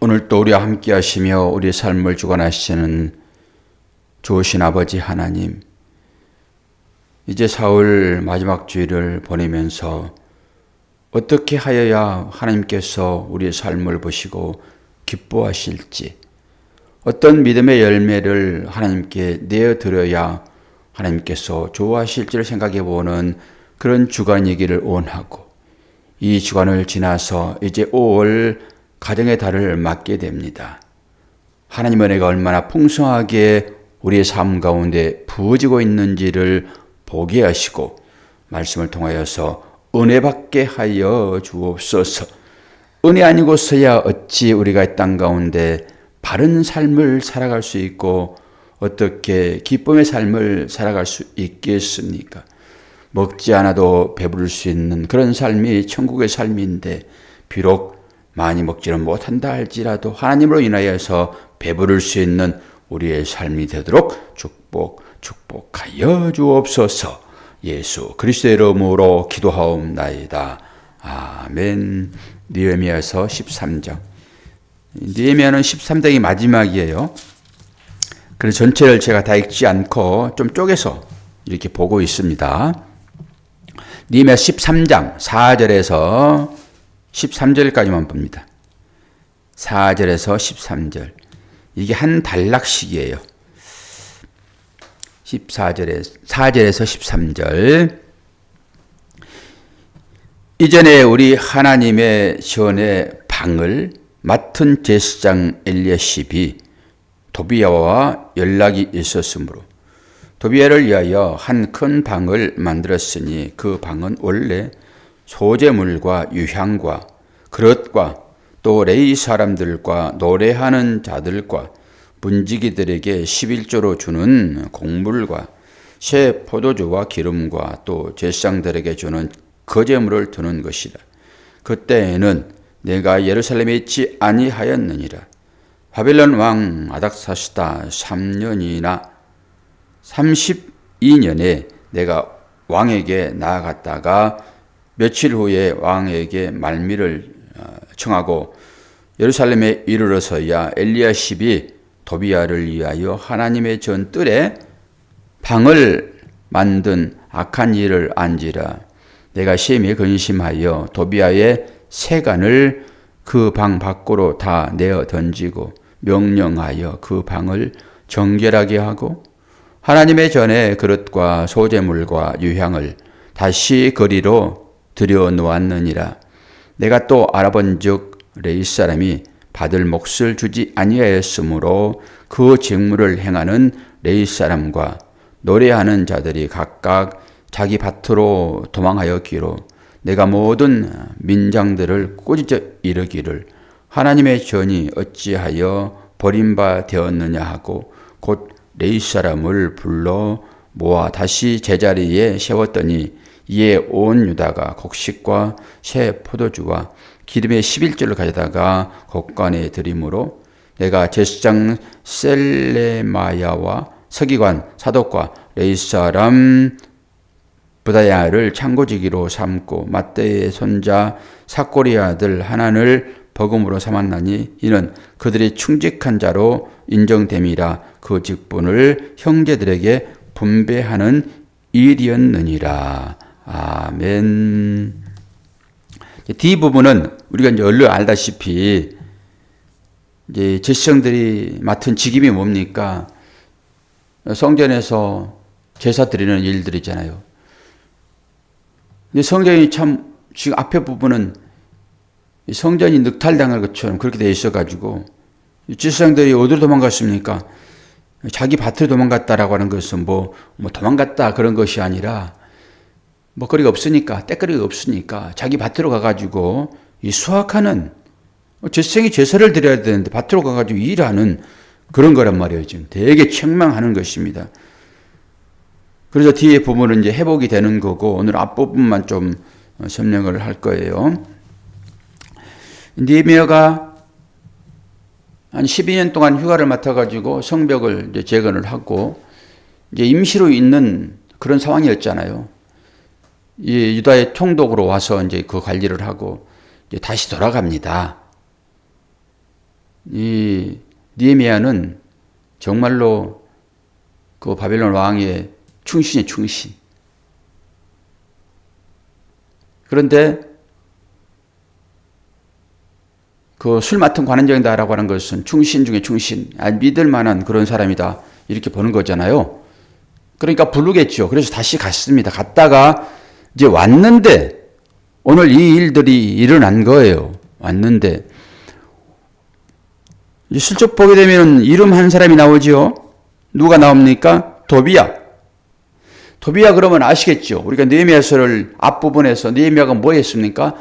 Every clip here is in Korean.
오늘도 우리와 함께 하시며 우리의 삶을 주관하시는 좋으신 아버지 하나님, 이제 사흘 마지막 주일을 보내면서 어떻게 하여야 하나님께서 우리의 삶을 보시고 기뻐하실지, 어떤 믿음의 열매를 하나님께 내어드려야 하나님께서 좋아하실지를 생각해 보는 그런 주간이기를 원하고, 이 주간을 지나서 이제 5월 가정의 달을 맞게 됩니다. 하나님의 은혜가 얼마나 풍성하게 우리의 삶 가운데 부어지고 있는지를 보게 하시고, 말씀을 통하여서 은혜 받게 하여 주옵소서. 은혜 아니고서야 어찌 우리가 이 땅 가운데 바른 삶을 살아갈 수 있고 어떻게 기쁨의 삶을 살아갈 수 있겠습니까? 먹지 않아도 배부를 수 있는 그런 삶이 천국의 삶인데, 비록 많이 먹지는 못한다 할지라도 하나님으로 인하여서 배부를 수 있는 우리의 삶이 되도록 축복하여 주옵소서. 예수 그리스도의 이름으로 기도하옵나이다. 아멘. 느헤미야서 13장. 느헤미야는 13장이 마지막이에요. 그래서 전체를 제가 다 읽지 않고 좀 쪼개서 이렇게 보고 있습니다. 느헤미야 13장 4절에서 13절까지만 봅니다. 4절에서 13절. 이게 한 단락씩이에요. 4절에서 13절. 이전에 우리 하나님의 전의 방을 맡은 제사장 엘리야십이 도비야와 연락이 있었으므로 도비야를 위하여 한 큰 방을 만들었으니, 그 방은 원래 소재물과 유향과 그릇과 또 레위 사람들과 노래하는 자들과 문지기들에게 11조로 주는 곡물과 새 포도주와 기름과 또 제사장들에게 주는 거제물을 두는 것이라. 그때에는 내가 예루살렘에 있지 아니하였느니라. 바벨론 왕 아닥사스다 3년이나 32년에 내가 왕에게 나아갔다가 며칠 후에 왕에게 말미를 청하고 예루살렘에 이르러서야 엘리야십이 도비야를 위하여 하나님의 전 뜰에 방을 만든 악한 일을 안지라. 내가 심히 근심하여 도비야의 세간을 그 방 밖으로 다 내어 던지고 명령하여 그 방을 정결하게 하고 하나님의 전에 그릇과 소재물과 유향을 다시 거리로 들여 놓았느니라. 내가 또 알아본즉 레위 사람이 받을 몫을 주지 아니하였으므로 그 직무를 행하는 레위 사람과 노래하는 자들이 각각 자기 밭으로 도망하였기로, 내가 모든 민장들을 꾸짖어 이르기를 하나님의 전이 어찌하여 버림바 되었느냐 하고, 곧 레위 사람을 불러 모아 다시 제자리에 세웠더니, 이에 온 유다가 곡식과 새 포도주와 기름의 11조를 가져다가 곡간에 드림으로, 내가 제사장 셀레마야와 서기관 사독과 레위 사람 부다야를 창고지기로 삼고 맏대의 손자 삭고리 아들 하난을 버금으로 삼았나니, 이는 그들이 충직한 자로 인정됨이라. 그 직분을 형제들에게 분배하는 일이었느니라. 아멘. 뒷부분은 우리가 이제 얼른 알다시피 이제 제사장들이 맡은 직임이 뭡니까? 성전에서 제사 드리는 일들이잖아요. 근데 성전이 참, 지금 앞에 부분은 성전이 늑탈당할 것처럼 그렇게 돼 있어가지고, 제사장들이 어디로 도망갔습니까? 자기 밭으로 도망갔다라고 하는 것은 뭐 도망갔다 그런 것이 아니라, 먹거리가 없으니까, 때거리가 없으니까 자기 밭으로 가가지고 이 수확하는, 제사장이 제사를 드려야 되는데 밭으로 가가지고 일하는 그런 거란 말이에요. 지금 되게 책망하는 것입니다. 그래서 뒤에 보면은 이제 회복이 되는 거고, 오늘 앞부분만 좀 설명을 할 거예요. 느헤미야가 한 12년 동안 휴가를 맡아가지고 성벽을 이제 재건을 하고 이제 임시로 있는 그런 상황이었잖아요. 이 유다의 총독으로 와서 이제 그 관리를 하고 이제 다시 돌아갑니다. 이 느헤미야는 정말로 그 바벨론 왕의 충신이 충신. 그런데 그 술 맡은 관원장이다라고 하는 것은 충신 중에 충신, 믿을 만한 그런 사람이다 이렇게 보는 거잖아요. 그러니까 부르겠죠. 그래서 다시 갔습니다. 갔다가 이제 왔는데 오늘 이 일들이 일어난 거예요. 왔는데 슬쩍 보게 되면 이름 한 사람이 나오죠. 누가 나옵니까? 도비야. 도비야 그러면 아시겠죠. 우리가 느헤미야서를 앞부분에서 느헤미야가 뭐 했습니까?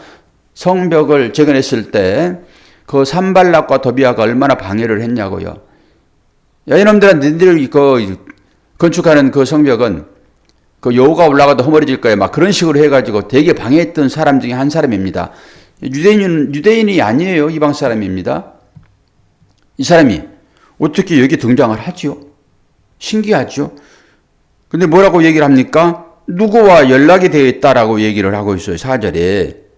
성벽을 재건했을 때 그 산발락과 도비야가 얼마나 방해를 했냐고요. 야 이놈들아, 너희들이 그 건축하는 그 성벽은 그 여우가 올라가도 허물어질 거야. 막 그런 식으로 해가지고 되게 방해했던 사람 중에 한 사람입니다. 유대인이 아니에요. 이방 사람입니다. 이 사람이 어떻게 여기 등장을 하죠? 신기하죠? 근데 뭐라고 얘기를 합니까? 누구와 연락이 되어 있다라고 얘기를 하고 있어요. 4절에.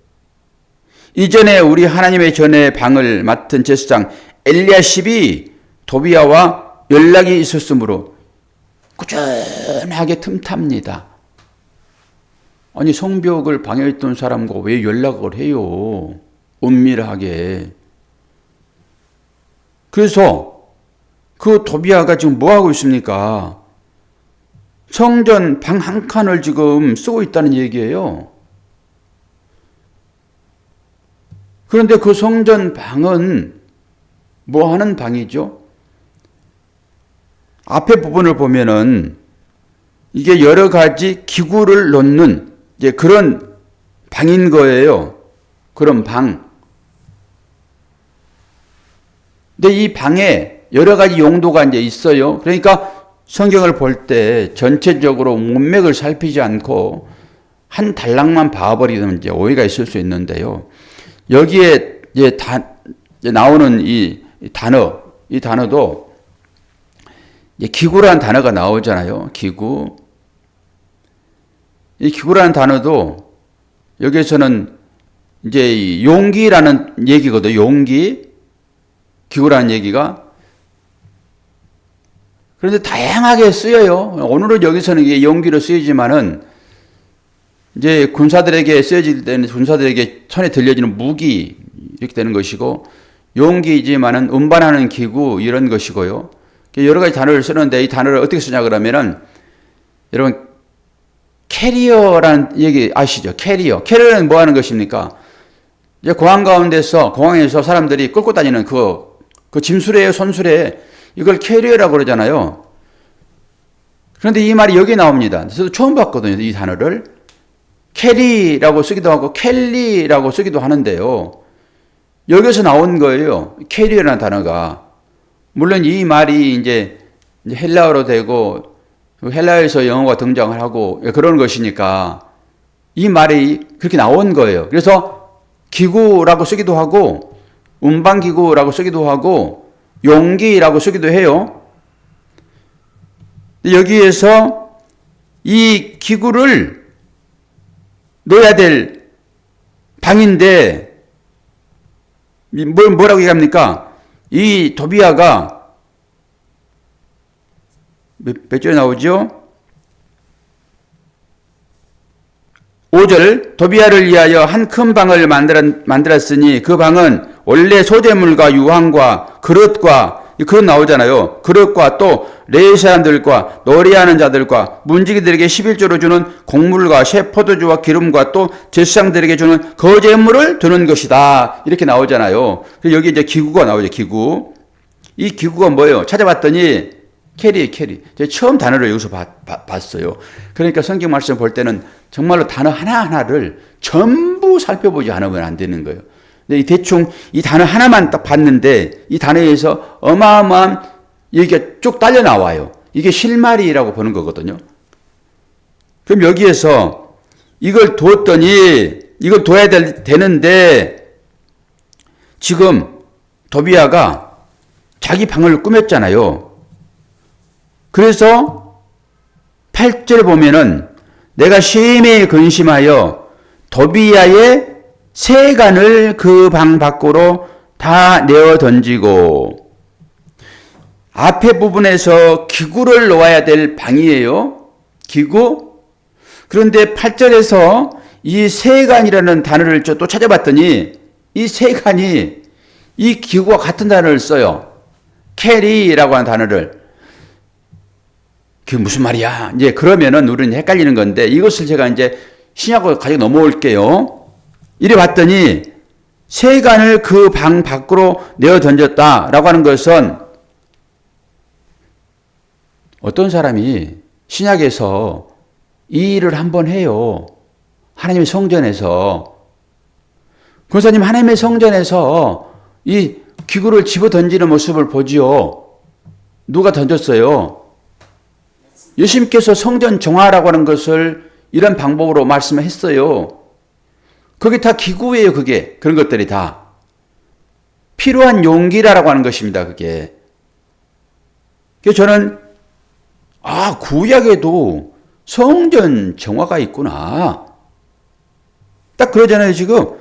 이전에 우리 하나님의 전에 방을 맡은 제사장 엘리야십이 도비야와 연락이 있었으므로 꾸준하게 틈탑니다. 아니 성벽을 방해했던 사람과 왜 연락을 해요? 은밀하게. 그래서 그 도비야가 지금 뭐하고 있습니까? 성전 방 한 칸을 지금 쓰고 있다는 얘기예요. 그런데 그 성전 방은 뭐 하는 방이죠? 앞에 부분을 보면은 이게 여러 가지 기구를 놓는 이제 그런 방인 거예요. 그런 방. 근데 이 방에 여러 가지 용도가 이제 있어요. 그러니까 성경을 볼 때 전체적으로 문맥을 살피지 않고 한 단락만 봐버리면 이제 오해가 있을 수 있는데요. 여기에 이제 나오는 이 단어도 이제 기구라는 단어가 나오잖아요. 기구. 이 기구라는 단어도 여기에서는 이제 용기라는 얘기거든요. 용기. 기구라는 얘기가. 그런데 다양하게 쓰여요. 오늘은 여기서는 이게 용기로 쓰이지만은 이제 군사들에게 쓰여질 때는 군사들에게 손에 들려지는 무기 이렇게 되는 것이고 용기이지만은 운반하는 기구 이런 것이고요. 여러 가지 단어를 쓰는데 이 단어를 어떻게 쓰냐 그러면은 여러분 캐리어라는 얘기 아시죠? 캐리어. 캐리어는 뭐 하는 것입니까? 이제 공항에서 사람들이 끌고 다니는 그 짐수레예요, 손수레. 이걸 캐리어라고 그러잖아요. 그런데 이 말이 여기 나옵니다. 저도 처음 봤거든요, 이 단어를. 캐리라고 쓰기도 하고 켈리라고 쓰기도 하는데요. 여기서 나온 거예요. 캐리어라는 단어가. 물론 이 말이 이제 헬라어로 되고 헬라어에서 영어가 등장을 하고 그런 것이니까 이 말이 그렇게 나온 거예요. 그래서 기구라고 쓰기도 하고 운반기구라고 쓰기도 하고 용기라고 쓰기도 해요. 여기에서 이 기구를 넣어야 될 방인데 뭐라고 얘기합니까? 이 도비야가 몇 절에 나오죠? 5절 도비야를 위하여 한 큰 방을 만들었으니 그 방은 원래 소재물과 유황과 그릇과 그릇 나오잖아요. 그릇과 또 레위 사람들과 노래하는 자들과 문지기들에게 11조로 주는 곡물과 새 포도주와 기름과 또 제사장들에게 주는 거제물을 두는 것이다. 이렇게 나오잖아요. 여기 이제 기구가 나오죠. 기구. 이 기구가 뭐예요? 찾아봤더니 캐리. 제가 처음 단어를 여기서 봤어요. 그러니까 성경 말씀 볼 때는 정말로 단어 하나하나를 전부 살펴보지 않으면 안 되는 거예요. 근데 대충 이 단어 하나만 딱 봤는데 이 단어에서 어마어마한 얘기가 쭉 딸려 나와요. 이게 실마리라고 보는 거거든요. 그럼 여기에서 이걸 둬야 되는데 지금 도비야가 자기 방을 꾸몄잖아요. 그래서 8절에 보면은 내가 심히 근심하여 도비야의 세간을 그 방 밖으로 다 내어 던지고 앞에 부분에서 기구를 놓아야 될 방이에요. 기구. 그런데 8절에서 이 세간이라는 단어를 또 찾아봤더니 이 세간이 이 기구와 같은 단어를 써요. 캐리라고 하는 단어를. 그게 무슨 말이야? 이제 그러면은 우리는 헷갈리는 건데 이것을 제가 이제 신약으로 가지고 넘어올게요. 이래 봤더니 세간을 그 방 밖으로 내어 던졌다라고 하는 것은 어떤 사람이 신약에서 이 일을 한번 해요. 하나님의 성전에서. 권사님 하나님의 성전에서 이 기구를 집어 던지는 모습을 보지요. 누가 던졌어요? 예수님께서 성전 정화라고 하는 것을 이런 방법으로 말씀했어요. 그게 다 기구예요. 그게. 그런 것들이 다. 필요한 용기라고 하는 것입니다. 그게. 그래서 저는 구약에도 성전 정화가 있구나. 딱 그러잖아요. 지금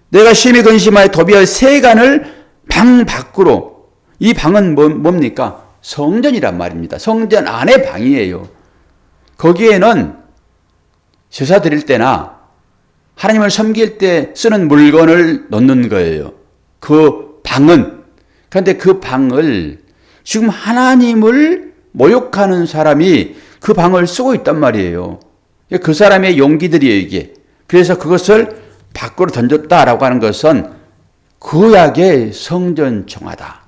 내가 심히 근심하여 도비할 세간을 방 밖으로. 이 방은 뭡니까? 성전이란 말입니다. 성전 안의 방이에요. 거기에는 제사 드릴 때나 하나님을 섬길 때 쓰는 물건을 넣는 거예요. 그 방은. 그런데 그 방을 지금 하나님을 모욕하는 사람이 그 방을 쓰고 있단 말이에요. 그 사람의 용기들이에요, 이게. 그래서 그것을 밖으로 던졌다라고 하는 것은 구약의 성전 정화다.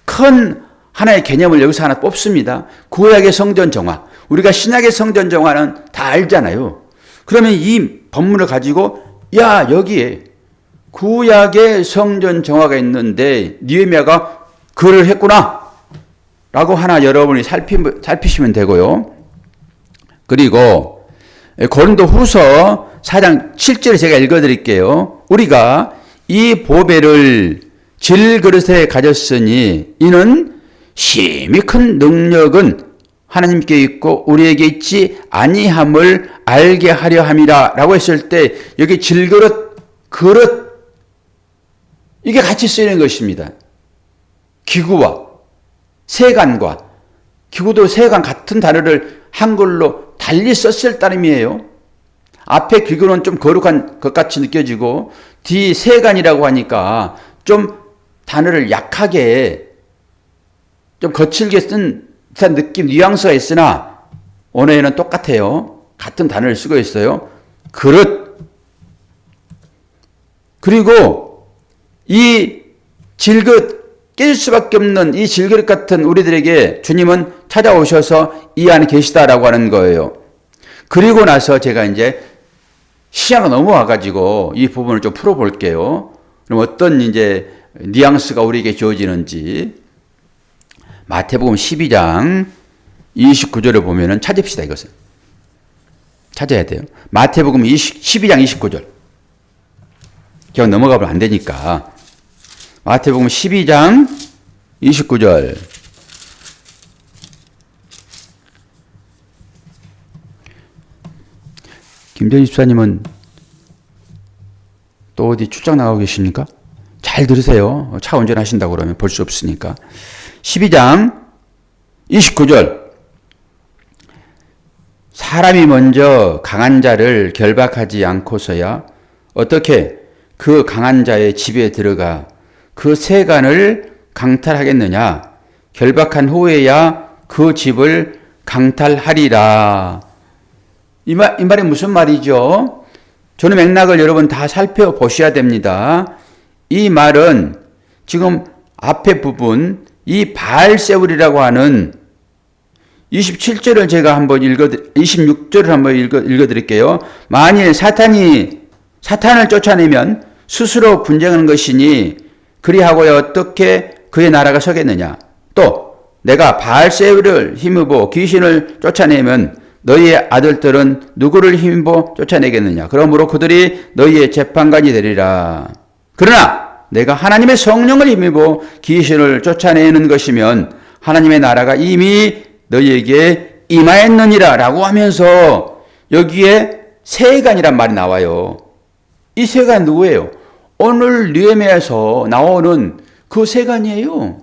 큰 하나의 개념을 여기서 하나 뽑습니다. 구약의 성전 정화. 우리가 신약의 성전 정화는 다 알잖아요. 그러면 이 본문을 가지고 여기에 구약의 성전 정화가 있는데 느헤미야가 그를 했구나 라고 하나 여러분이 살피시면 되고요. 그리고 고린도 후서 4장 7절에 제가 읽어드릴게요. 우리가 이 보배를 질그릇에 가졌으니 이는 심히 큰 능력은 하나님께 있고 우리에게 있지 아니함을 알게 하려 함이라 라고 했을 때 여기 질그릇, 그릇 이게 같이 쓰이는 것입니다. 기구와 세간과 기구도 세간 같은 단어를 한글로 달리 썼을 따름이에요. 앞에 기구는 좀 거룩한 것 같이 느껴지고 뒤 세간이라고 하니까 좀 단어를 약하게 좀 거칠게 쓴 듯한 느낌, 뉘앙스가 있으나 언어에는 똑같아요. 같은 단어를 쓰고 있어요. 그릇. 그리고 이 질그릇 깨질 수밖에 없는 이 질그릇 같은 우리들에게 주님은 찾아오셔서 이 안에 계시다라고 하는 거예요. 그리고 나서 제가 이제 시야가 넘어와가지고 이 부분을 좀 풀어볼게요. 그럼 어떤 이제 뉘앙스가 우리에게 주어지는지. 마태복음 12장 29절을 보면은 찾읍시다, 이것을. 찾아야 돼요. 마태복음 12장 29절. 그냥 넘어가면 안 되니까. 마태복음 12장 29절. 김정희 집사님은 또 어디 출장 나가고 계십니까? 잘 들으세요. 차 운전하신다고 그러면 볼 수 없으니까. 12장 29절. 사람이 먼저 강한 자를 결박하지 않고서야 어떻게 그 강한 자의 집에 들어가 그 세간을 강탈하겠느냐. 결박한 후에야 그 집을 강탈하리라. 이 말이 무슨 말이죠? 저는 맥락을 여러분 다 살펴보셔야 됩니다. 이 말은 지금 앞에 부분 이 바알세울이라고 하는 27절을 제가 한번 26절을 한번 읽어드릴게요. 만일 사탄을 쫓아내면 스스로 분쟁하는 것이니 그리하고야 어떻게 그의 나라가 서겠느냐. 또 내가 바알세울을 힘입어 귀신을 쫓아내면 너희의 아들들은 누구를 힘입어 쫓아내겠느냐. 그러므로 그들이 너희의 재판관이 되리라. 그러나 내가 하나님의 성령을 힘입어 귀신을 쫓아내는 것이면 하나님의 나라가 이미 너희에게 임하였느니라 라고 하면서 여기에 세간이란 말이 나와요. 이 세간 누구예요? 오늘 느헤미야에서 나오는 그 세간이에요.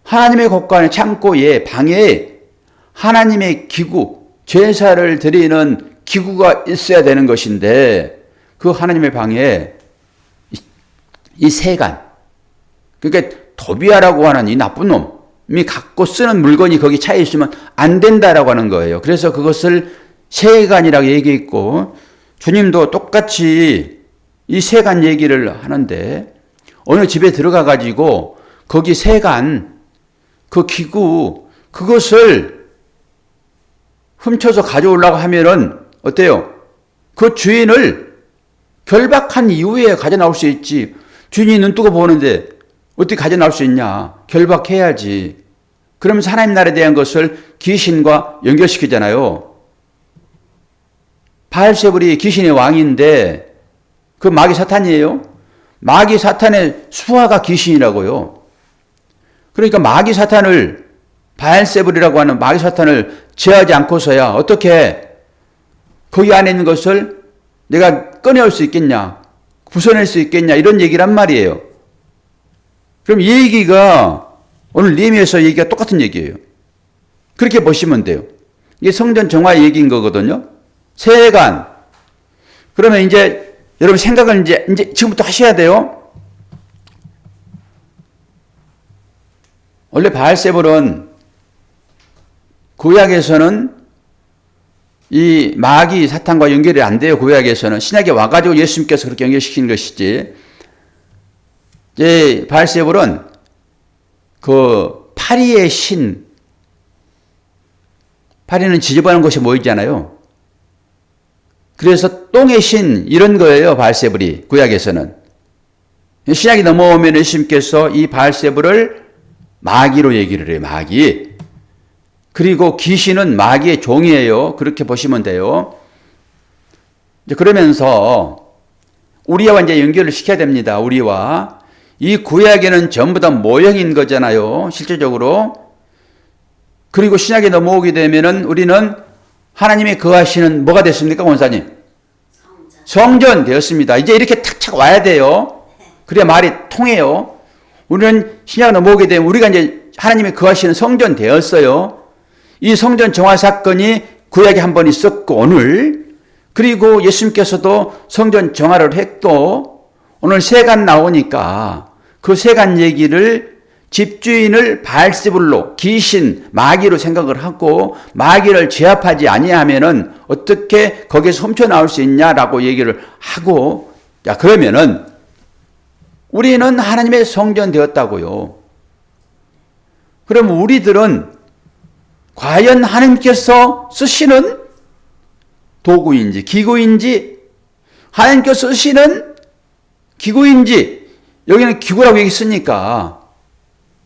하나님의 곳간에 창고에 방에 하나님의 기구, 제사를 드리는 기구가 있어야 되는 것인데 그 하나님의 방에 이 세간, 그러니까 도비아라고 하는 이 나쁜 놈이 갖고 쓰는 물건이 거기 차에 있으면 안 된다라고 하는 거예요. 그래서 그것을 세간이라고 얘기했고 주님도 똑같이 이 세간 얘기를 하는데 어느 집에 들어가 가지고 거기 세간 그 기구 그것을 훔쳐서 가져오려고 하면은 어때요? 그 주인을 결박한 이후에 가져 나올 수 있지. 주인이 눈 뜨고 보는데 어떻게 가져 나올 수 있냐? 결박해야지. 그러면서 하나님 나라에 대한 것을 귀신과 연결시키잖아요. 바알세불이 귀신의 왕인데 그 마귀 사탄이에요. 마귀 사탄의 수하가 귀신이라고요. 그러니까 마귀 사탄을 바알세불이라고 하는 마귀 사탄을 제어하지 않고서야 어떻게 거기 안에 있는 것을 내가 꺼내올 수 있겠냐, 부숴낼 수 있겠냐 이런 얘기란 말이에요. 그럼 이 얘기가 오늘 느헤미야에서 얘기가 똑같은 얘기예요. 그렇게 보시면 돼요. 이게 성전 정화 얘기인 거거든요. 세간. 그러면 이제 여러분 생각을 이제 지금부터 하셔야 돼요. 원래 바알세불은 구약에서는 이 마귀 사탄과 연결이 안 돼요. 구약에서는 신약에 와가지고 예수님께서 그렇게 연결시키는 것이지. 이제 바알세불은 그 파리의 신, 파리는 지저분한 곳에 모이잖아요. 그래서 똥의 신 이런 거예요. 바알세불이 구약에서는. 신약이 넘어오면 예수님께서 이 바알세불을 마귀로 얘기를 해요. 마귀. 그리고 귀신은 마귀의 종이에요. 그렇게 보시면 돼요. 이제 그러면서 우리와 이제 연결을 시켜야 됩니다. 우리와. 이 구약에는 전부 다 모형인 거잖아요. 실제적으로. 그리고 신약에 넘어오게 되면은 우리는 하나님이 거하시는 뭐가 됐습니까, 원사님? 성전 되었습니다. 이제 이렇게 탁착 와야 돼요. 그래야 말이 통해요. 우리는 신약 넘어오게 되면 우리가 이제 하나님이 거하시는 성전 되었어요. 이 성전 정화 사건이 구약에 한 번 있었고 오늘 그리고 예수님께서도 성전 정화를 했고 오늘 세간 나오니까 그 세간 얘기를 집주인을 바알세불로 귀신 마귀로 생각을 하고 마귀를 제압하지 아니하면은 어떻게 거기에서 훔쳐 나올 수 있냐라고 얘기를 하고 야 그러면은 우리는 하나님의 성전 되었다고요. 그럼 우리들은 과연 하나님께서 쓰시는 도구인지 기구인지 하나님께서 쓰시는 기구인지 여기는 기구라고 얘기했으니까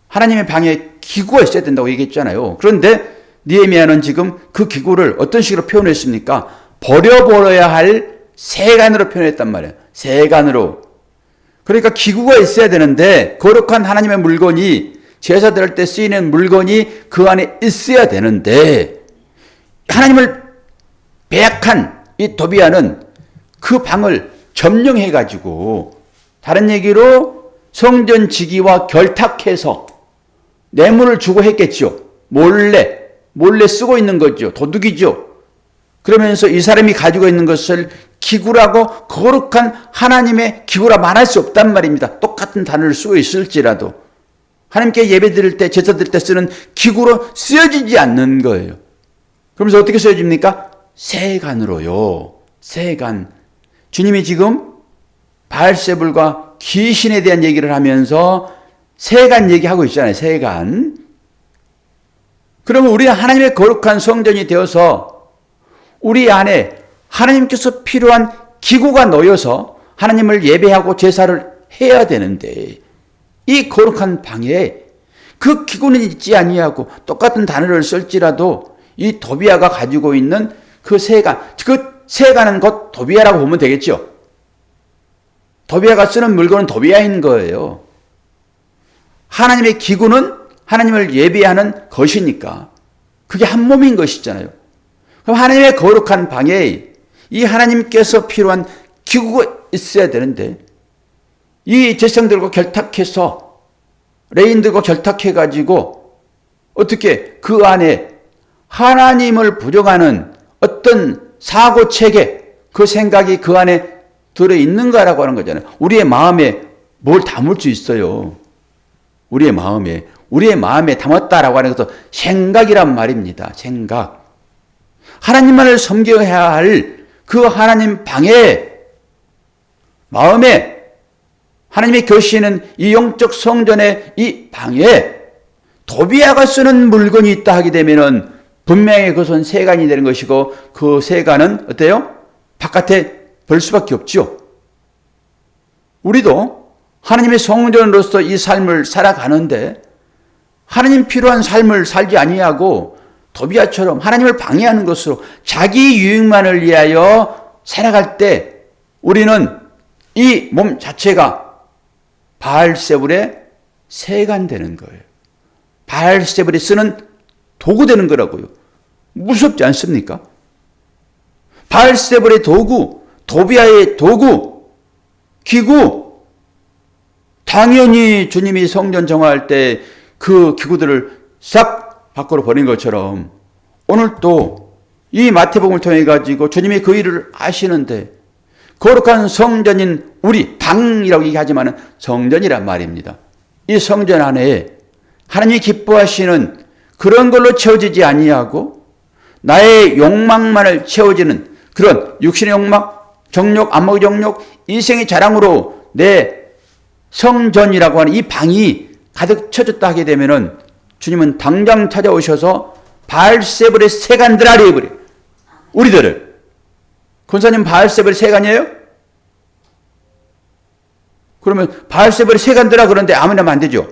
하나님의 방에 기구가 있어야 된다고 얘기했잖아요. 그런데 느헤미야는 지금 그 기구를 어떤 식으로 표현했습니까? 버려버려야 할 세간으로 표현했단 말이에요. 세간으로. 그러니까 기구가 있어야 되는데 거룩한 하나님의 물건이 제사 드릴 때 쓰이는 물건이 그 안에 있어야 되는데 하나님을 배약한 이 도비아는 그 방을 점령해가지고 다른 얘기로 성전 지기와 결탁해서 뇌물을 주고 했겠죠. 몰래 쓰고 있는 거죠. 도둑이죠. 그러면서 이 사람이 가지고 있는 것을 기구라고 거룩한 하나님의 기구라 말할 수 없단 말입니다. 똑같은 단어를 쓰고 있을지라도 하나님께 예배 드릴 때 제사 드릴 때 쓰는 기구로 쓰여지지 않는 거예요. 그러면서 어떻게 쓰여집니까? 세간으로요. 세간. 주님이 지금 바알세불과 귀신에 대한 얘기를 하면서 세간 얘기하고 있잖아요. 세간. 그러면 우리가 하나님의 거룩한 성전이 되어서 우리 안에 하나님께서 필요한 기구가 놓여서 하나님을 예배하고 제사를 해야 되는데 이 거룩한 방에 그 기구는 있지 아니하고 똑같은 단어를 쓸지라도 이 도비아가 가지고 있는 그 세간, 그 세간은 곧 도비아라고 보면 되겠죠. 도비아가 쓰는 물건은 도비아인 거예요. 하나님의 기구는 하나님을 예배하는 것이니까 그게 한 몸인 것이잖아요. 그럼 하나님의 거룩한 방에 이 하나님께서 필요한 기구가 있어야 되는데 이 제성들과 결탁해서 레인들과 결탁해가지고 어떻게 그 안에 하나님을 부정하는 어떤 사고체계, 그 생각이 그 안에 들어있는가라고 하는 거잖아요. 우리의 마음에 뭘 담을 수 있어요. 우리의 마음에 담았다라고 하는 것도 생각이란 말입니다. 생각. 하나님만을 섬겨야 할 그 하나님 방에, 마음에, 하나님이 계시는 이 영적 성전의 이 방에 도비아가 쓰는 물건이 있다 하게 되면은 분명히 그것은 세간이 되는 것이고, 그 세간은 어때요? 바깥에 벌 수밖에 없죠. 우리도 하나님의 성전으로서 이 삶을 살아가는데 하나님 필요한 삶을 살지 아니하고 도비아처럼 하나님을 방해하는 것으로 자기 유익만을 위하여 살아갈 때 우리는 이 몸 자체가 바알세불의 세간되는 거예요. 바알세불이 쓰는 도구 되는 거라고요. 무섭지 않습니까? 바알세불의 도구, 도비아의 도구, 기구, 당연히 주님이 성전 정화할 때 그 기구들을 싹 밖으로 버린 것처럼 오늘 또 이 마태복음을 통해 가지고 주님이 그 일을 아시는데 거룩한 성전인 우리 방이라고 얘기하지만 성전이란 말입니다. 이 성전 안에 하나님이 기뻐하시는 그런 걸로 채워지지 아니하고 나의 욕망만을 채워지는 그런 육신의 욕망, 정욕, 안목의 정욕, 이생의 자랑으로 내 성전이라고 하는 이 방이 가득 쳐졌다 하게 되면은 주님은 당장 찾아오셔서 바알세불의 세간들아 이래버려. 우리들을. 권사님 바알세불의 세간이에요? 그러면 바알세불의 세간들아 그런데 아무나 하면 안 되죠.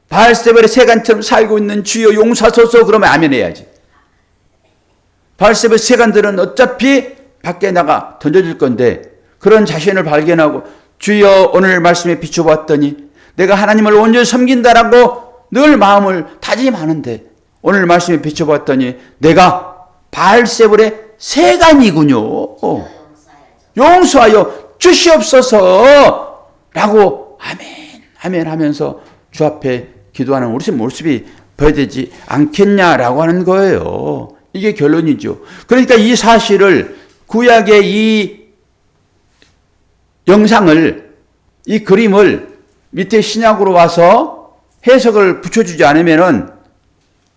바알세불의 세간처럼 살고 있는 주여 용서하소서 그러면 아멘 해야지. 바알세불의 세간들은 어차피 밖에 나가 던져질 건데 그런 자신을 발견하고 주여 오늘 말씀에 비춰봤더니 내가 하나님을 온전히 섬긴다라고 늘 마음을 다짐하는데 오늘 말씀에 비춰봤더니 내가 바알세불의 세간이군요. 용서하여 주시옵소서 라고 아멘 아멘 하면서 주 앞에 기도하는 우리 모습이 보여되지 않겠냐라고 하는 거예요. 이게 결론이죠. 그러니까 이 사실을 구약의 이 영상을, 이 그림을 밑에 신약으로 와서 해석을 붙여주지 않으면은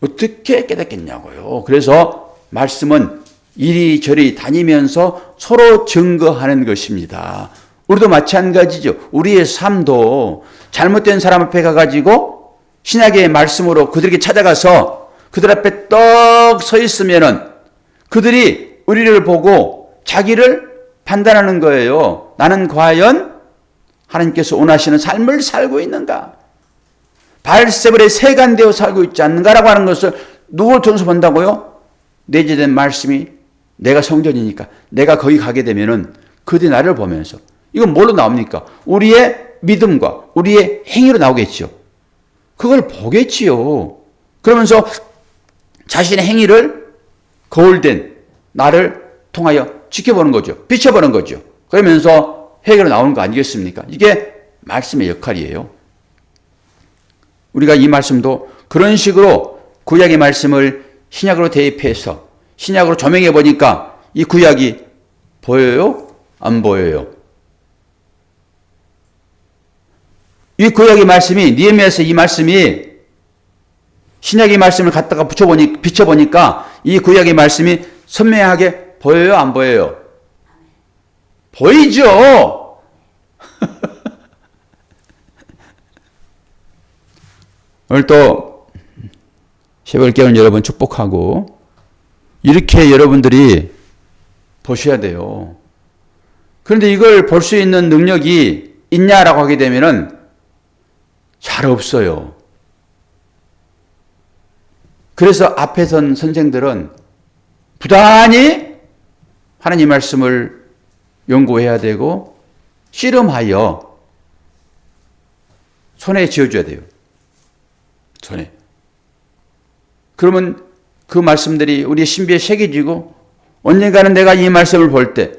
어떻게 깨닫겠냐고요. 그래서 말씀은 이리저리 다니면서 서로 증거하는 것입니다. 우리도 마찬가지죠. 우리의 삶도 잘못된 사람 앞에 가가지고 신약의 말씀으로 그들에게 찾아가서 그들 앞에 떡 서 있으면은 그들이 우리를 보고 자기를 판단하는 거예요. 나는 과연 하나님께서 원하시는 삶을 살고 있는가? 바알세불의 세간되어 살고 있지 않는가라고 하는 것을 누구를 통해서 본다고요? 내재된 말씀이 내가 성전이니까 내가 거기 가게 되면은 그들이 나를 보면서 이건 뭘로 나옵니까? 우리의 믿음과 우리의 행위로 나오겠죠. 그걸 보겠지요. 그러면서 자신의 행위를 거울된 나를 통하여 지켜보는 거죠. 비춰보는 거죠. 그러면서 해결이 나오는 거 아니겠습니까? 이게 말씀의 역할이에요. 우리가 이 말씀도 그런 식으로 구약의 말씀을 신약으로 대입해서 신약으로 조명해 보니까 이 구약이 보여요? 안 보여요? 이 구약의 말씀이 느헤미야서 이 말씀이 신약의 말씀을 갖다가 비춰보니까 이 구약의 말씀이 선명하게 보여요? 안 보여요? 보이죠? 오늘 또 새벽을 깨우는 여러분 축복하고 이렇게 여러분들이 보셔야 돼요. 그런데 이걸 볼 수 있는 능력이 있냐라고 하게 되면은 잘 없어요. 그래서 앞에 선 선생들은 부단히 하나님 말씀을 연구해야 되고 씨름하여 손에 쥐어줘야 돼요. 손에. 그러면 그 말씀들이 우리의 신비에 새겨지고 언젠가는 내가 이 말씀을 볼 때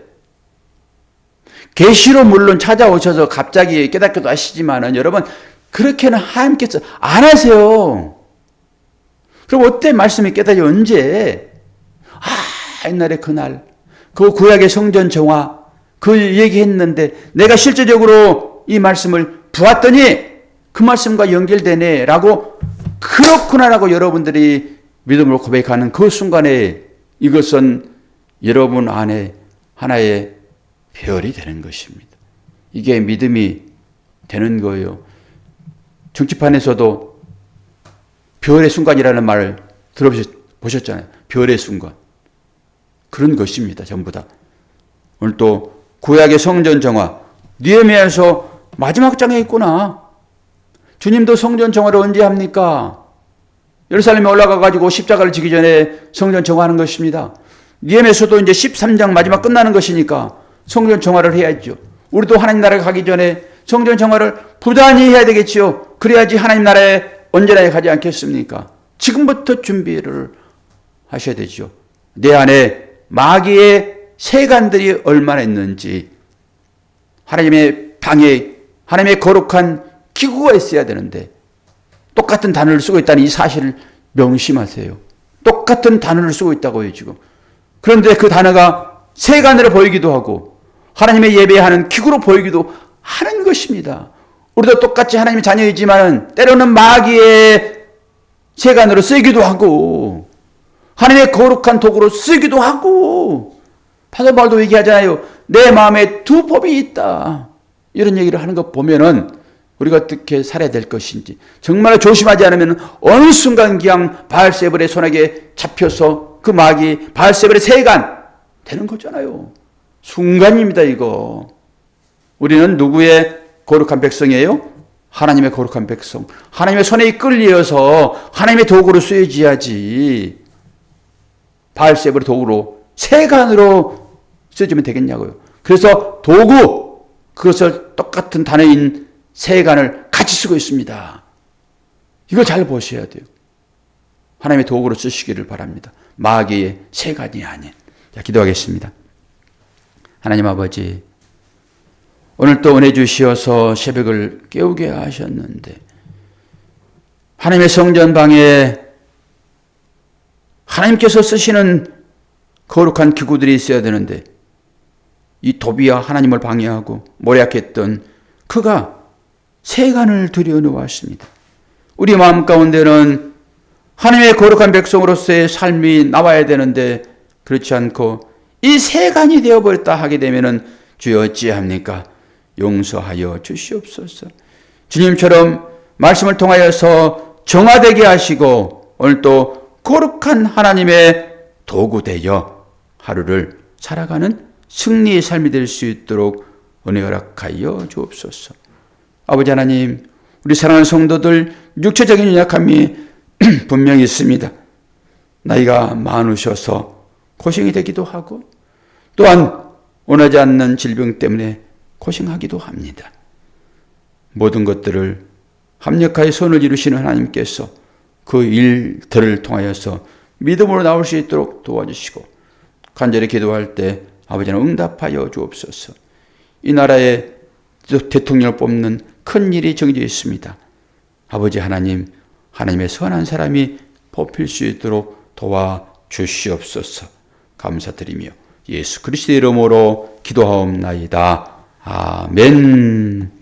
계시로 물론 찾아오셔서 갑자기 깨닫기도 하시지만은 여러분 그렇게는 하나님께서 안 하세요. 그럼 어때 말씀이 깨달아요? 언제? 옛날에 그날 그 구약의 성전 정화 그 얘기했는데 내가 실제적으로 이 말씀을 보았더니 그 말씀과 연결되네 라고 그렇구나라고 여러분들이 믿음으로 고백하는 그 순간에 이것은 여러분 안에 하나의 별이 되는 것입니다. 이게 믿음이 되는 거예요. 정치판에서도 별의 순간이라는 말을 들어보셨잖아요. 별의 순간. 그런 것입니다. 전부 다. 오늘 또 구약의 성전 정화 느헤미야에서 마지막 장에 있구나. 주님도 성전 정화를 언제 합니까? 예루살렘에 올라가가지고 십자가를 지기 전에 성전 정화하는 것입니다. 느헤미야에서도 이제 13장 마지막 끝나는 것이니까 성전 정화를 해야죠. 우리도 하나님 나라에 가기 전에 성전 정화를 부단히 해야 되겠지요. 그래야지 하나님 나라에 언제나 가지 않겠습니까? 지금부터 준비를 하셔야 되죠. 내 안에 마귀의 세간들이 얼마나 있는지 하나님의 방에 하나님의 거룩한 기구가 있어야 되는데 똑같은 단어를 쓰고 있다는 이 사실을 명심하세요. 똑같은 단어를 쓰고 있다고요 지금. 그런데 그 단어가 세간으로 보이기도 하고 하나님의 예배하는 기구로 보이기도 하는 것입니다. 우리도 똑같이 하나님의 자녀이지만 때로는 마귀의 세간으로 쓰기도 하고 하나님의 거룩한 도구로 쓰기도 하고 사도 바울도 얘기하잖아요. 내 마음에 두 법이 있다. 이런 얘기를 하는 거 보면은 우리가 어떻게 살아야 될 것인지 정말 조심하지 않으면 어느 순간 그냥 바알세불의 손에게 잡혀서 그 마귀 바알세불의 세간 되는 거잖아요. 순간입니다 이거. 우리는 누구의 거룩한 백성이에요? 하나님의 거룩한 백성. 하나님의 손에 이끌려서 하나님의 도구로 쓰여져야지 바알세불의 도구로 세간으로 쓰여지면 되겠냐고요. 그래서 도구 그것을 똑같은 단어인 세간을 같이 쓰고 있습니다. 이거 잘 보셔야 돼요. 하나님의 도구로 쓰시기를 바랍니다. 마귀의 세간이 아닌. 자, 기도하겠습니다. 하나님 아버지, 오늘 또 은혜 주시어서 새벽을 깨우게 하셨는데 하나님의 성전방에 하나님께서 쓰시는 거룩한 기구들이 있어야 되는데 이 도비와 하나님을 방해하고 모략했던 그가 세간을 들여놓았습니다. 우리 마음 가운데는 하나님의 거룩한 백성으로서의 삶이 나와야 되는데 그렇지 않고 이 세간이 되어버렸다 하게 되면은 주여 어찌합니까? 용서하여 주시옵소서. 주님처럼 말씀을 통하여서 정화되게 하시고 오늘 또 거룩한 하나님의 도구 되어 하루를 살아가는 승리의 삶이 될 수 있도록 은혜 허락하여 주옵소서. 아버지 하나님, 우리 사랑하는 성도들 육체적인 연약함이 분명히 있습니다. 나이가 많으셔서 고생이 되기도 하고 또한 원하지 않는 질병 때문에 고생하기도 합니다. 모든 것들을 합력하여 선을 이루시는 하나님께서 그 일들을 통하여서 믿음으로 나올 수 있도록 도와주시고 간절히 기도할 때 아버지는 응답하여 주옵소서. 이 나라에 대통령을 뽑는 큰 일이 정해져 있습니다. 아버지 하나님, 하나님의 선한 사람이 뽑힐 수 있도록 도와주시옵소서. 감사드리며 예수 그리스도의 이름으로 기도하옵나이다. 아멘.